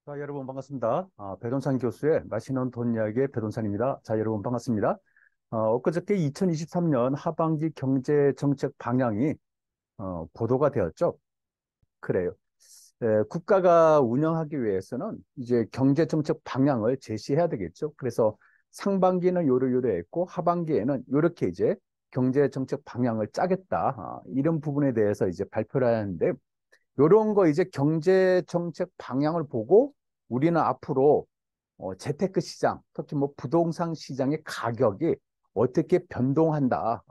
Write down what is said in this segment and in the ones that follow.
자, 여러분 반갑습니다. 배동산 교수의 맛있는 돈 이야기의 배동산입니다. 자, 여러분 반갑습니다. 엊그저께 2023년 하반기 경제 정책 방향이 보도가 되었죠. 그래요. 국가가 운영하기 위해서는 이제 경제 정책 방향을 제시해야 되겠죠. 그래서 상반기는 요래 했고 하반기에는 이렇게 이제 경제 정책 방향을 짜겠다. 이런 부분에 대해서 이제 발표를 하는데 이런 거 이제 경제 정책 방향을 보고 우리는 앞으로 재테크 시장, 특히 뭐 부동산 시장의 가격이 어떻게 변동한다,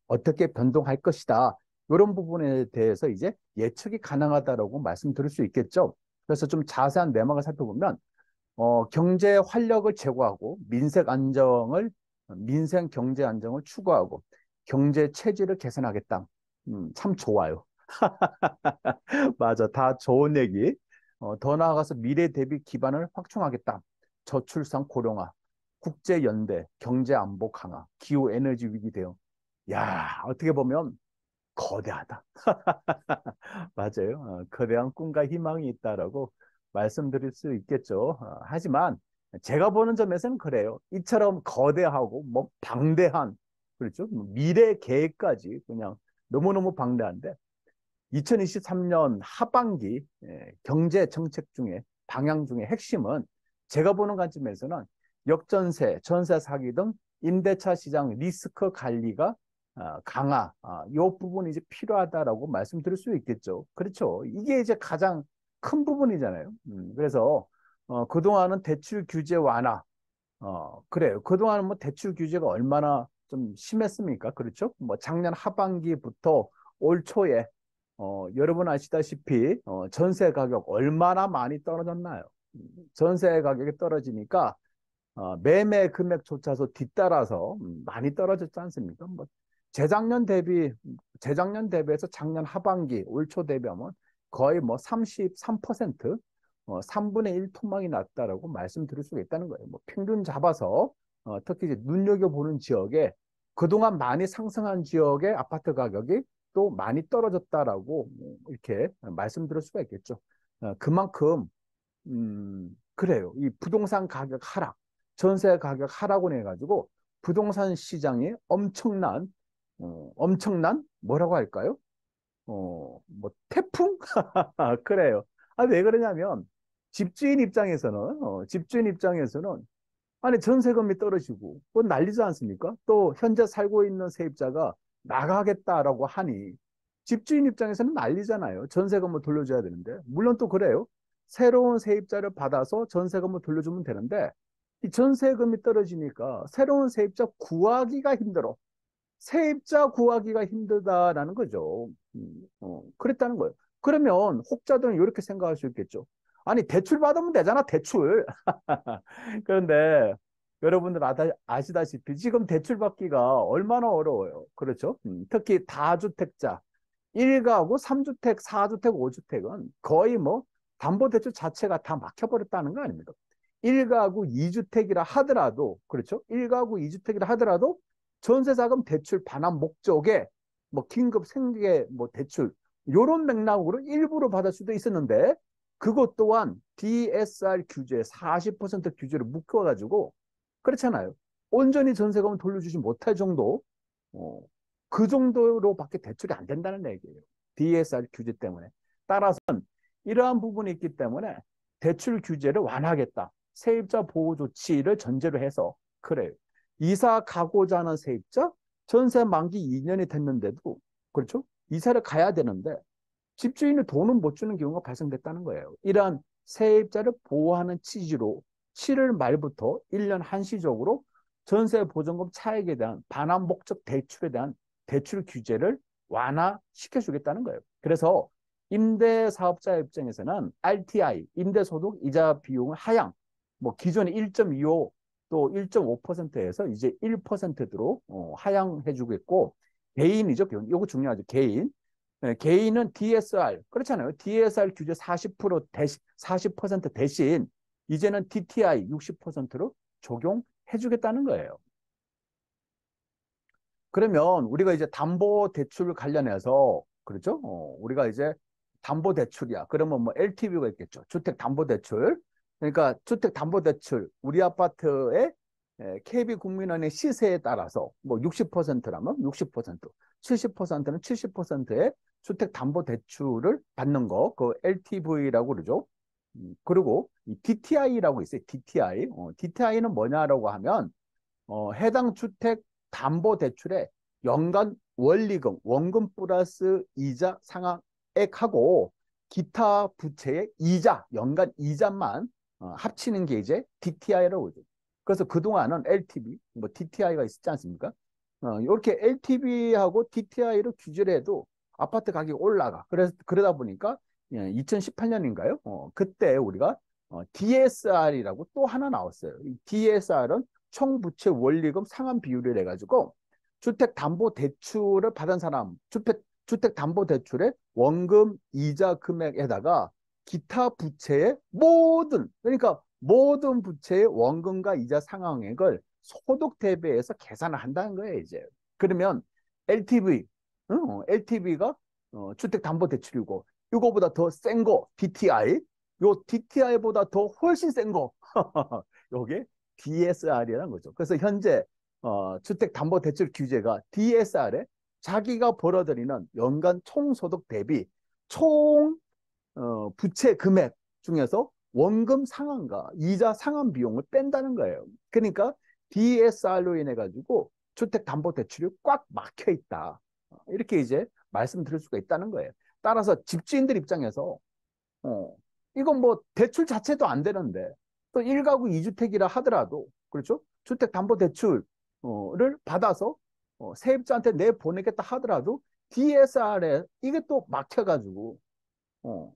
어떻게 변동할 것이다. 이런 부분에 대해서 이제 예측이 가능하다라고 말씀드릴 수 있겠죠. 그래서 좀 자세한 내막을 살펴보면 경제 활력을 제고하고 민생 경제 안정을 추구하고 경제 체질을 개선하겠다. 참 좋아요. 맞아. 다 좋은 얘기. 더 나아가서 미래 대비 기반을 확충하겠다. 저출산 고령화, 국제연대, 경제안보 강화, 기후에너지 위기 대응. 야, 어떻게 보면 거대하다. 맞아요. 거대한 꿈과 희망이 있다라고 말씀드릴 수 있겠죠. 하지만 제가 보는 점에서는 그래요. 이처럼 거대하고 뭐 방대한, 그렇죠? 미래 계획까지 그냥 너무너무 방대한데 2023년 하반기 경제 정책 중에 방향 중에 핵심은 제가 보는 관점에서는 역전세, 전세 사기 등 임대차 시장 리스크 관리가 강화, 이 부분이 이제 필요하다라고 말씀드릴 수 있겠죠. 그렇죠. 이게 이제 가장 큰 부분이잖아요. 그래서 그동안은 대출 규제 완화, 그래요. 그동안은 뭐 대출 규제가 얼마나 좀 심했습니까? 그렇죠? 뭐 작년 하반기부터 올 초에 여러분 아시다시피 전세 가격 얼마나 많이 떨어졌나요? 전세 가격이 떨어지니까 매매 금액조차도 뒤따라서 많이 떨어졌지 않습니까? 뭐 재작년 대비해서 작년 하반기 올 초 대비하면 거의 뭐 33%, 3분의 1 토막이 났다라고 말씀드릴 수가 있다는 거예요. 뭐 평균 잡아서 특히 이제 눈여겨보는 지역에 그동안 많이 상승한 지역의 아파트 가격이 또 많이 떨어졌다라고 이렇게 말씀드릴 수가 있겠죠. 그만큼 그래요. 이 부동산 가격 하락, 전세 가격 하락으로 해가지고 부동산 시장이 엄청난 뭐라고 할까요? 뭐 태풍? 그래요. 왜 그러냐면 집주인 입장에서는 아니 전세금이 떨어지고 뭐 난리지 않습니까? 또 현재 살고 있는 세입자가 나가겠다라고 하니 집주인 입장에서는 난리잖아요. 전세금을 돌려줘야 되는데 물론 또 그래요. 새로운 세입자를 받아서 전세금을 돌려주면 되는데 이 전세금이 떨어지니까 새로운 세입자 구하기가 힘들어. 세입자 구하기가 힘들다라는 거죠. 그랬다는 거예요. 그러면 혹자들은 이렇게 생각할 수 있겠죠. 아니 대출 받으면 되잖아, 대출. 그런데 여러분들 아시다시피 지금 대출 받기가 얼마나 어려워요. 그렇죠? 특히 다주택자, 1가구, 3주택, 4주택, 5주택은 거의 뭐 담보대출 자체가 다 막혀버렸다는 거 아닙니까? 1가구 2주택이라 하더라도, 그렇죠? 1가구 2주택이라 하더라도 전세자금 대출 반환 목적에 뭐 긴급 생계 뭐 대출 요런 맥락으로 일부러 받을 수도 있었는데 그것 또한 DSR 규제 40% 규제를 묶어가지고 그렇잖아요. 온전히 전세금을 돌려주지 못할 정도 어, 그 정도로밖에 대출이 안 된다는 얘기예요. DSR 규제 때문에. 따라서 이러한 부분이 있기 때문에 대출 규제를 완화하겠다. 세입자 보호 조치를 전제로 해서 그래요. 이사 가고자 하는 세입자 전세 만기 2년이 됐는데도 그렇죠? 이사를 가야 되는데 집주인이 돈은 못 주는 경우가 발생됐다는 거예요. 이러한 세입자를 보호하는 취지로 7월 말부터 1년 한시적으로 전세 보증금 차액에 대한 반환 목적 대출에 대한 대출 규제를 완화시켜 주겠다는 거예요. 그래서 임대사업자 입장에서는 RTI, 임대소득 이자 비용을 하향, 뭐 기존에 1.25 또 1.5%에서 이제 1%로 하향해 주겠고 개인이죠. 이거 중요하죠. 개인. 개인은 DSR, 그렇잖아요. DSR 규제 40% 대신, 40% 대신 이제는 DTI 60%로 적용해 주겠다는 거예요. 그러면 우리가 이제 담보대출 관련해서, 그렇죠? 우리가 이제 담보대출이야. 그러면 뭐 LTV가 있겠죠. 주택담보대출. 그러니까 주택담보대출 우리 아파트의 KB국민은행 시세에 따라서 뭐 60%라면 60%, 70%는 70%의 주택담보대출을 받는 거, 그 LTV라고 그러죠. 그리고 이 DTI라고 있어요. DTI. DTI는 뭐냐라고 하면 해당 주택 담보 대출의 연간 원리금, 원금 플러스 이자 상환액하고 기타 부채의 이자, 연간 이자만 합치는 게 이제 DTI라고 하죠. 그래서 그동안은 LTV, 뭐 DTI가 있었지 않습니까? 이렇게 LTV하고 DTI로 규제를 해도 아파트 가격이 올라가. 그래서 그러다 보니까 2018년인가요? 그때 우리가 DSR이라고 또 하나 나왔어요. 이 DSR은 총부채 원리금 상환 비율을 해가지고 주택담보대출을 받은 사람, 주택담보대출의 원금 이자 금액에다가 기타 부채의 모든, 그러니까 모든 부채의 원금과 이자 상환액을 소득 대비해서 계산을 한다는 거예요, 이제. 그러면 LTV, LTV가 주택담보대출이고, 이거보다 더 센 거, DTI, 요 DTI보다 더 훨씬 센 거, 요게 DSR이라는 거죠. 그래서 현재 주택담보대출 규제가 DSR에 자기가 벌어들이는 연간 총소득 대비 총 부채 금액 중에서 원금 상환과 이자 상환 비용을 뺀다는 거예요. 그러니까 DSR로 인해 가지고 주택담보대출이 꽉 막혀 있다. 이렇게 이제 말씀드릴 수가 있다는 거예요. 따라서 집주인들 입장에서 어, 이건 뭐 대출 자체도 안 되는데 또 1가구 2주택이라 하더라도 그렇죠? 주택담보대출을 받아서 세입자한테 내보내겠다 하더라도 DSR에 이게 또 막혀가지고 어,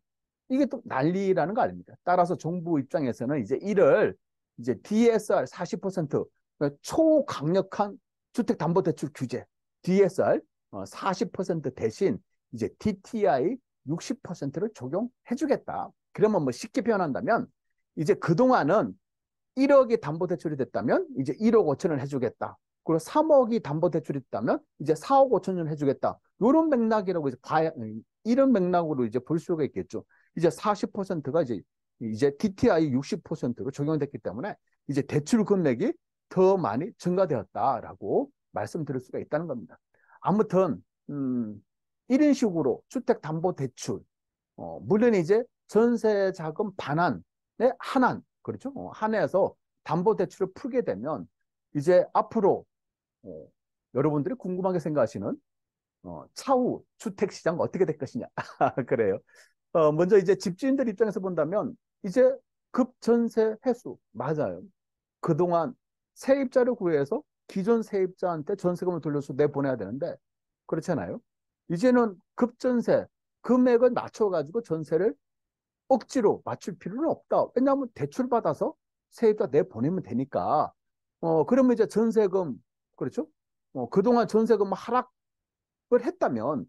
이게 또 난리라는 거 아닙니까? 따라서 정부 입장에서는 이제 이를 이제 DSR 40% 그러니까 초강력한 주택담보대출 규제 DSR 40% 대신 이제 DTI 60%를 적용해주겠다. 그러면 뭐 쉽게 표현한다면 이제 그동안은 1억이 담보대출이 됐다면 이제 1억 5천을 해주겠다. 그리고 3억이 담보대출이 됐다면 이제 4억 5천을 해주겠다. 이런 맥락이라고 이제 봐야, 이런 맥락으로 이제 볼 수가 있겠죠. 이제 40%가 이제 DTI 60%로 적용됐기 때문에 이제 대출 금액이 더 많이 증가되었다라고 말씀드릴 수가 있다는 겁니다. 아무튼, 이런 식으로 주택담보대출, 물론 이제 전세자금 반환에 한한, 그렇죠? 한해서 담보대출을 풀게 되면 이제 앞으로 어, 여러분들이 궁금하게 생각하시는 차후 주택시장 어떻게 될 것이냐. 그래요. 먼저 이제 집주인들 입장에서 본다면 이제 급전세 회수 맞아요. 그동안 세입자를 구해서 기존 세입자한테 전세금을 돌려서 내보내야 되는데 그렇잖아요. 이제는 급전세 금액을 낮춰가지고 전세를 억지로 맞출 필요는 없다. 왜냐하면 대출 받아서 세입자 내보내면 되니까. 그러면 이제 전세금, 그렇죠? 그동안 전세금 하락을 했다면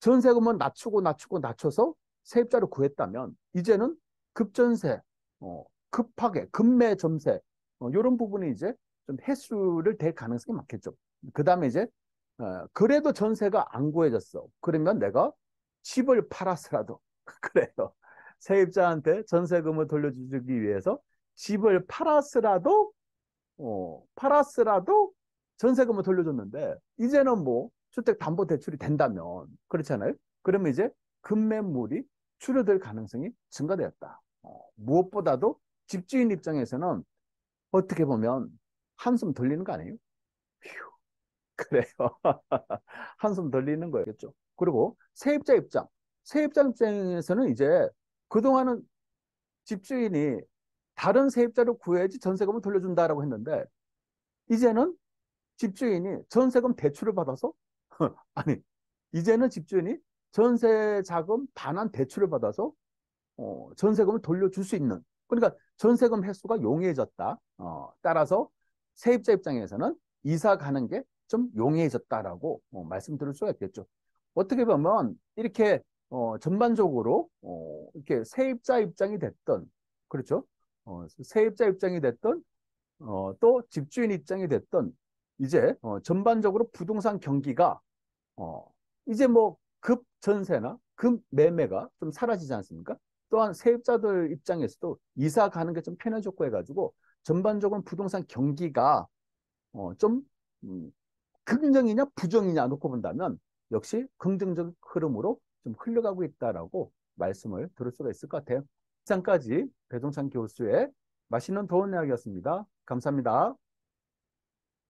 전세금은 낮춰서 세입자를 구했다면 이제는 급전세, 급하게, 급매 점세, 이런 부분이 이제 좀 해소를 될 가능성이 많겠죠. 그 다음에 이제, 그래도 전세가 안 구해졌어. 그러면 내가 집을 팔아서라도, 그래요. 세입자한테 전세금을 돌려주기 위해서 집을 팔았으라도 전세금을 돌려줬는데, 이제는 뭐 주택담보대출이 된다면, 그렇잖아요? 그러면 이제 급매물이 줄어들 가능성이 증가되었다. 무엇보다도 집주인 입장에서는 어떻게 보면 한숨 돌리는 거 아니에요? 휴, 그래요. 한숨 돌리는 거였죠. 그리고 세입자 입장에서는 이제 그동안은 집주인이 다른 세입자를 구해야지 전세금을 돌려준다라고 했는데 이제는 집주인이 전세금 대출을 받아서 아니 이제는 집주인이 전세 자금 반환 대출을 받아서 전세금을 돌려줄 수 있는 그러니까 전세금 횟수가 용이해졌다. 따라서 세입자 입장에서는 이사 가는 게 좀 용이해졌다라고 말씀드릴 수가 있겠죠. 어떻게 보면 이렇게 전반적으로 이렇게 세입자 입장이 됐던 그렇죠. 세입자 입장이 됐던 또 집주인 입장이 됐던 이제 전반적으로 부동산 경기가 이제 뭐 급 전세나 급 매매가 좀 사라지지 않습니까? 또한 세입자들 입장에서도 이사 가는 게 좀 편해졌고 해가지고 전반적으로 부동산 경기가 좀 긍정이냐 부정이냐 놓고 본다면 역시 긍정적 흐름으로 좀 흘러가고 있다라고 말씀을 들을 수가 있을 것 같아요. 이상까지 배종찬 교수의 맛있는 도움 이야기였습니다. 감사합니다.